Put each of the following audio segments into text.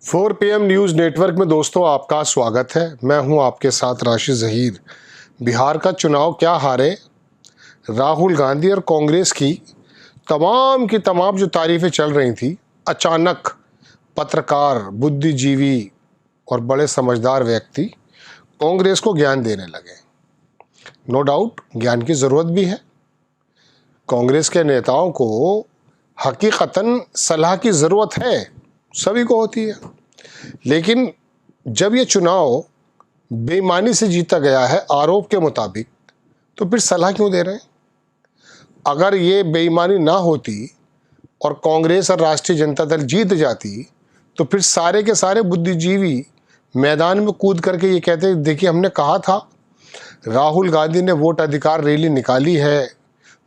4 PM news network में दोस्तों आपका स्वागत है। मैं हूं आपके साथ राशिद ज़हीर। बिहार का चुनाव क्या हारे, राहुल गांधी और कांग्रेस की तमाम जो तारीफें चल रही थी, अचानक पत्रकार, बुद्धिजीवी और बड़े समझदार व्यक्ति कांग्रेस को ज्ञान देने लगे। नो डाउट ज्ञान की ज़रूरत भी है। कांग्रेस के नेताओं को हकीकतन सलाह की ज़रूरत है, सभी को होती है। लेकिन जब ये चुनाव बेईमानी से जीता गया है आरोप के मुताबिक, तो फिर सलाह क्यों दे रहे हैं? अगर ये बेईमानी ना होती और कांग्रेस और राष्ट्रीय जनता दल जीत जाती, तो फिर सारे के सारे बुद्धिजीवी मैदान में कूद करके ये कहते, देखिए हमने कहा था, राहुल गांधी ने वोट अधिकार रैली निकाली है,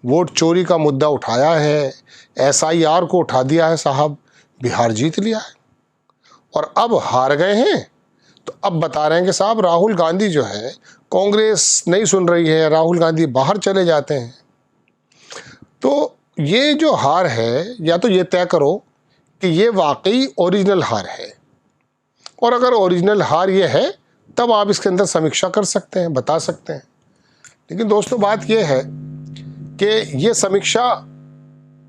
वोट चोरी का मुद्दा उठाया है, SIR को उठा दिया है साहब, बिहार जीत लिया है। और अब हार गए हैं तो अब बता रहे हैं कि साहब राहुल गांधी जो है, कांग्रेस नहीं सुन रही है, राहुल गांधी बाहर चले जाते हैं। तो ये जो हार है, या तो ये तय करो कि ये वाकई ओरिजिनल हार है, और अगर ओरिजिनल हार ये है तब आप इसके अंदर समीक्षा कर सकते हैं, बता सकते हैं। लेकिन दोस्तों बात ये है कि ये समीक्षा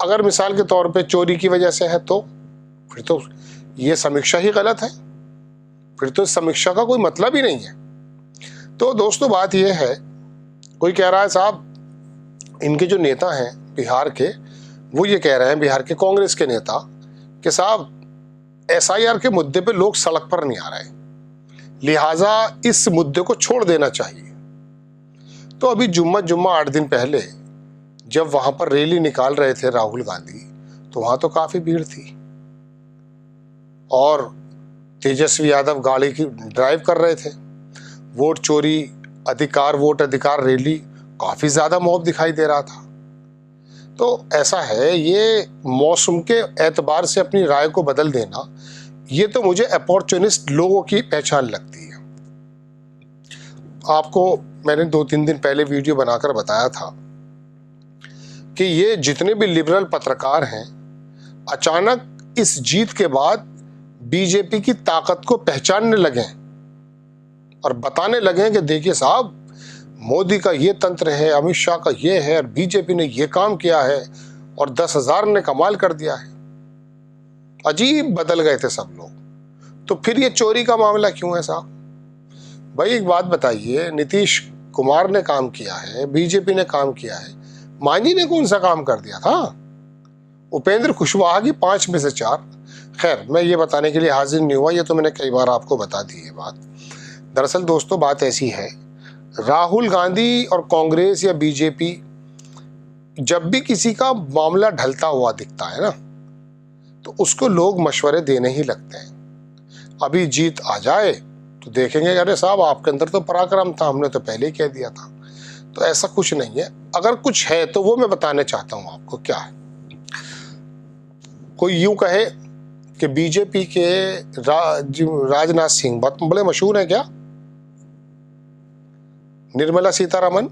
अगर मिसाल के तौर पे चोरी की वजह से है, तो फिर तो ये समीक्षा ही गलत है, फिर तो इस समीक्षा का कोई मतलब ही नहीं है। तो दोस्तों बात ये है, कोई कह रहा है साहब इनके जो नेता हैं बिहार के, वो ये कह रहे हैं, बिहार के कांग्रेस के नेता, कि साहब SIR के मुद्दे पे लोग सड़क पर नहीं आ रहे, लिहाजा इस मुद्दे को छोड़ देना चाहिए। तो अभी जुम्मा 8 दिन पहले जब वहां पर रैली निकाल रहे थे राहुल गांधी, तो वहां तो काफी भीड़ थी और तेजस्वी यादव गाड़ी की ड्राइव कर रहे थे। वोट चोरी वोट अधिकार रैली, काफी ज्यादा मॉब दिखाई दे रहा था। तो ऐसा है, ये मौसम के एतबार से अपनी राय को बदल देना, ये तो मुझे अपॉर्चुनिस्ट लोगों की पहचान लगती है। आपको मैंने 2-3 दिन पहले वीडियो बनाकर बताया था कि ये जितने भी लिबरल पत्रकार हैं, अचानक इस जीत के बाद बीजेपी की ताकत को पहचानने लगे और बताने लगे कि देखिए साहब, मोदी का ये तंत्र है, अमित शाह का ये है, और बीजेपी ने ये काम किया है और 10,000 ने कमाल कर दिया है। अजीब बदल गए थे सब लोग। तो फिर ये चोरी का मामला क्यों है साहब? भाई एक बात बताइए, नीतीश कुमार ने काम किया है, बीजेपी ने काम किया है, मांझी ने कौन सा काम कर दिया था? उपेंद्र कुशवाहा की 5 में से 4। खैर, मैं ये बताने के लिए हाजिर नहीं हुआ, ये तो मैंने कई बार आपको बता दी है बात। दरअसल दोस्तों बात ऐसी है, राहुल गांधी और कांग्रेस या बीजेपी जब भी किसी का मामला ढलता हुआ दिखता है ना, तो उसको लोग मशवरे देने ही लगते हैं। अभी जीत आ जाए तो देखेंगे, अरे साहब आपके अंदर तो पराक्रम था, हमने तो पहले ही कह दिया था। तो ऐसा कुछ नहीं है। अगर कुछ है तो वो मैं बताने चाहता हूं आपको क्या है। कोई यूं कहे कि बीजेपी के राजनाथ सिंह बहुत बड़े मशहूर हैं क्या, निर्मला सीतारमण,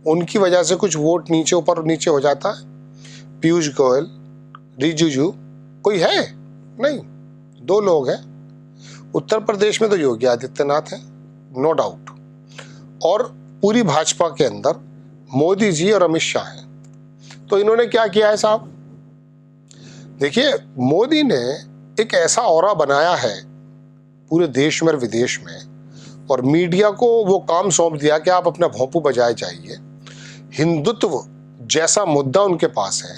उनकी वजह से कुछ वोट नीचे ऊपर नीचे हो जाता है। पीयूष गोयल, रिजिजू, कोई है? नहीं, 2 लोग हैं। उत्तर प्रदेश में तो योगी आदित्यनाथ है, नो डाउट, और पूरी भाजपा के अंदर मोदी जी और अमित शाह हैं। तो इन्होंने क्या किया है साहब? देखिए, मोदी ने एक ऐसा ऑरा बनाया है पूरे देश में और विदेश में, और मीडिया को वो काम सौंप दिया कि आप अपना भोंपू बजाए जाइए। हिंदुत्व जैसा मुद्दा उनके पास है,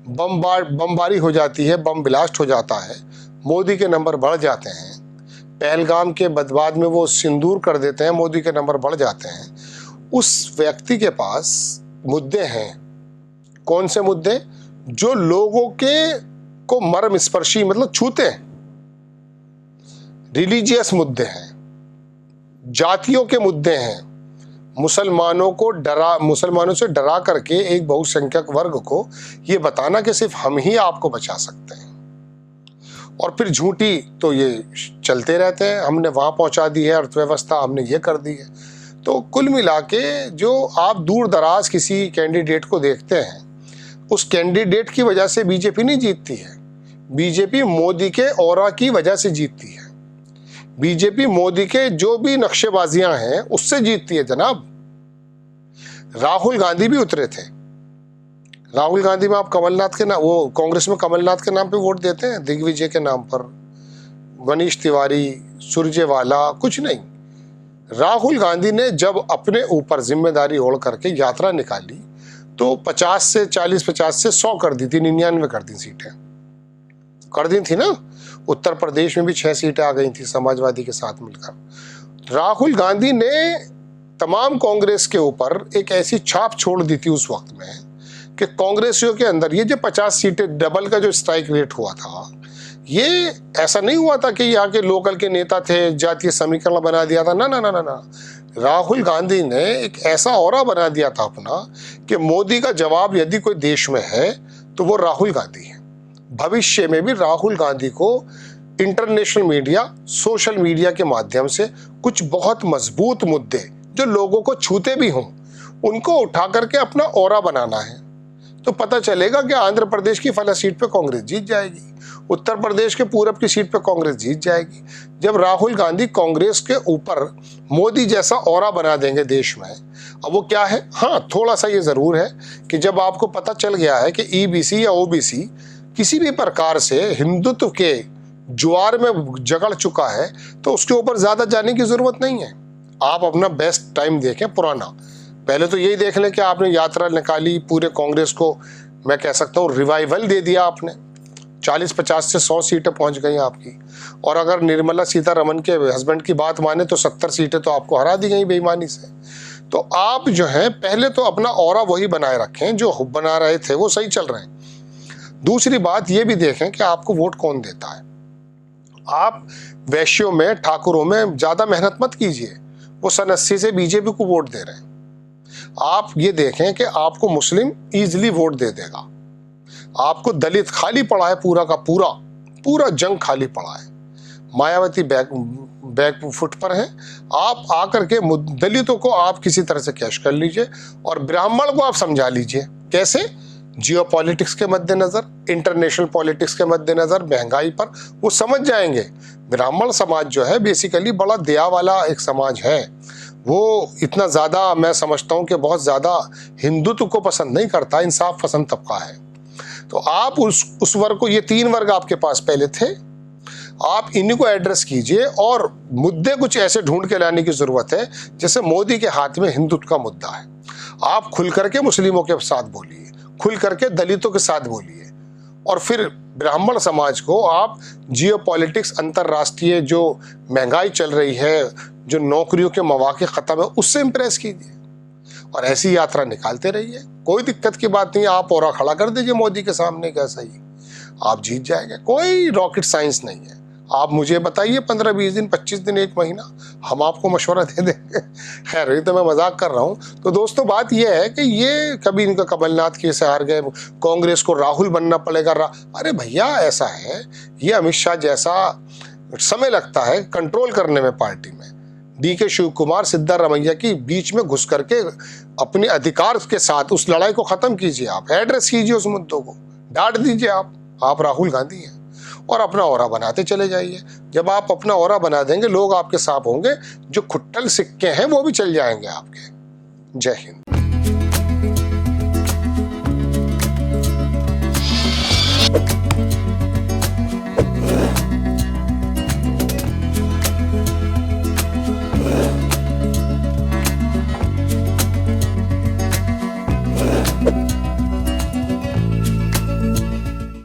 बमबारी हो जाती है, बम ब्लास्ट हो जाता है, मोदी के नंबर बढ़ जाते हैं। पहलगाम के बाद में वो सिंदूर कर देते हैं, मोदी के नंबर बढ़ जाते हैं। उस व्यक्ति के पास मुद्दे हैं। कौन से मुद्दे? जो लोगों के को मर्म स्पर्शी, मतलब छूते हैं। रिलीजियस मुद्दे हैं, जातियों के मुद्दे हैं, मुसलमानों से डरा करके एक बहुसंख्यक वर्ग को ये बताना कि सिर्फ हम ही आपको बचा सकते हैं। और फिर झूठी तो ये चलते रहते हैं, हमने वहां पहुंचा दी है अर्थव्यवस्था, हमने ये कर दी है। तो कुल मिला के जो आप दूर दराज किसी कैंडिडेट को देखते हैं, उस कैंडिडेट की वजह से बीजेपी नहीं जीतती है। बीजेपी मोदी के ऑरा की वजह से जीतती है। बीजेपी मोदी के जो भी नक्शेबाजियां हैं उससे जीतती है जनाब। राहुल गांधी भी उतरे थे। राहुल गांधी में आप कमलनाथ के नाम, वो कांग्रेस में कमलनाथ के नाम पे वोट देते हैं, दिग्विजय के नाम पर, मनीष तिवारी, सुरजेवाला, कुछ नहीं। राहुल गांधी ने जब अपने ऊपर जिम्मेदारी ओढ़ करके यात्रा निकाली तो 50 से 100 कर दी थी, 99 कर दी सीटें कर दी थी ना। उत्तर प्रदेश में भी 6 सीटें आ गई थी समाजवादी के साथ मिलकर। राहुल गांधी ने तमाम कांग्रेस के ऊपर एक ऐसी छाप छोड़ दी थी उस वक्त में कि कांग्रेसियों के अंदर ये जो 50 सीटें डबल का जो स्ट्राइक रेट हुआ था, ये ऐसा नहीं हुआ था कि यहाँ के लोकल के नेता थे, जातीय समीकरण बना दिया था, ना ना ना ना ना। राहुल गांधी ने एक ऐसा ऑरा बना दिया था अपना कि मोदी का जवाब यदि कोई देश में है तो वो राहुल गांधी है। भविष्य में भी राहुल गांधी को इंटरनेशनल मीडिया, सोशल मीडिया के माध्यम से कुछ बहुत मजबूत मुद्दे जो लोगों को छूते भी हों उनको उठा करके अपना ऑरा बनाना है। तो पता चलेगा कि आंध्र प्रदेश की फला सीट पे कांग्रेस जीत जाएगी, उत्तर प्रदेश के पूरब की सीट पे कांग्रेस जीत जाएगी। जब राहुल गांधी कांग्रेस के ऊपर मोदी जैसा ऑरा बना देंगे देश में, अब वो क्या है, हाँ थोड़ा सा ये जरूर है कि जब आपको पता चल गया है कि ईबीसी या ओबीसी किसी भी प्रकार से हिंदुत्व के ज्वार में जकड़ चुका है तो उसके ऊपर ज्यादा जाने की जरूरत नहीं है। आप अपना बेस्ट टाइम देखें पुराना। पहले तो यही देख लें कि आपने यात्रा निकाली, पूरे कांग्रेस को मैं कह सकता हूँ रिवाइवल दे दिया आपने, 40-50 से 100 सीटें पहुंच गई आपकी। और अगर निर्मला सीतारमण के हस्बैंड की बात माने तो 70 सीटें तो आपको हरा दी गई बेईमानी से। तो आप जो है पहले तो अपना ऑरा वही बनाए रखें जो बना रहे थे, वो सही चल रहे हैं। दूसरी बात ये भी देखें कि आपको वोट कौन देता है। आप वैश्यों में, ठाकुरों में ज्यादा मेहनत मत कीजिए, वो सन 80 से बीजेपी को वोट दे रहे हैं। आप ये देखें कि आपको मुस्लिम इजीली वोट दे देगा, आपको दलित खाली पड़ा है, पूरा का पूरा जंग खाली पड़ा है। मायावती बैक फुट पर है। आप आकर के दलितों को आप किसी तरह से कैश कर लीजिए और ब्राह्मण को आप समझा लीजिए। कैसे? जियोपॉलिटिक्स के मद्देनजर, इंटरनेशनल पॉलिटिक्स के मद्देनजर, महंगाई पर वो समझ जाएंगे। ब्राह्मण समाज जो है बेसिकली बड़ा दया वाला एक समाज है। वो इतना ज़्यादा, मैं समझता हूँ कि बहुत ज़्यादा हिंदुत्व को पसंद नहीं करता, इंसाफ पसंद तबका है। तो आप उस वर्ग को, ये 3 वर्ग आपके पास पहले थे, आप इन्हीं को एड्रेस कीजिए और मुद्दे कुछ ऐसे ढूंढ के लाने की जरूरत है जैसे मोदी के हाथ में हिंदुत्व का मुद्दा है। आप खुल करके मुस्लिमों के साथ बोलिए, खुल करके दलितों के साथ बोलिए, और फिर ब्राह्मण समाज को आप जियोपॉलिटिक्स, अंतरराष्ट्रीय जो महंगाई चल रही है, जो नौकरियों के मौके खत्म है, उससे इंप्रेस कीजिए और ऐसी यात्रा निकालते रहिए। कोई दिक्कत की बात नहीं है। आप ओरा खड़ा कर दीजिए मोदी के सामने, कैसा ही आप जीत जाएंगे। कोई रॉकेट साइंस नहीं है। आप मुझे बताइए 15-20 दिन, 25 दिन, 1 महीना, हम आपको मशवरा दे देंगे। खैर ये तो मैं मजाक कर रहा हूँ। तो दोस्तों बात यह है कि ये कभी इनका कमलनाथ की से हार गए, कांग्रेस को राहुल बनना पड़ेगा। अरे भैया ऐसा है, ये अमित शाह जैसा समय लगता है कंट्रोल करने में पार्टी में। डीके शिव कुमार, सिद्धारमैया की बीच में घुस करके अपने अधिकार के साथ उस लड़ाई को खत्म कीजिए। आप एड्रेस कीजिए उस मुद्दों को, डांट दीजिए। आप राहुल गांधी हैं और अपना ऑरा बनाते चले जाइए। जब आप अपना ऑरा बना देंगे, लोग आपके साथ होंगे, जो खुट्टल सिक्के हैं वो भी चल जाएंगे आपके। जय हिंद।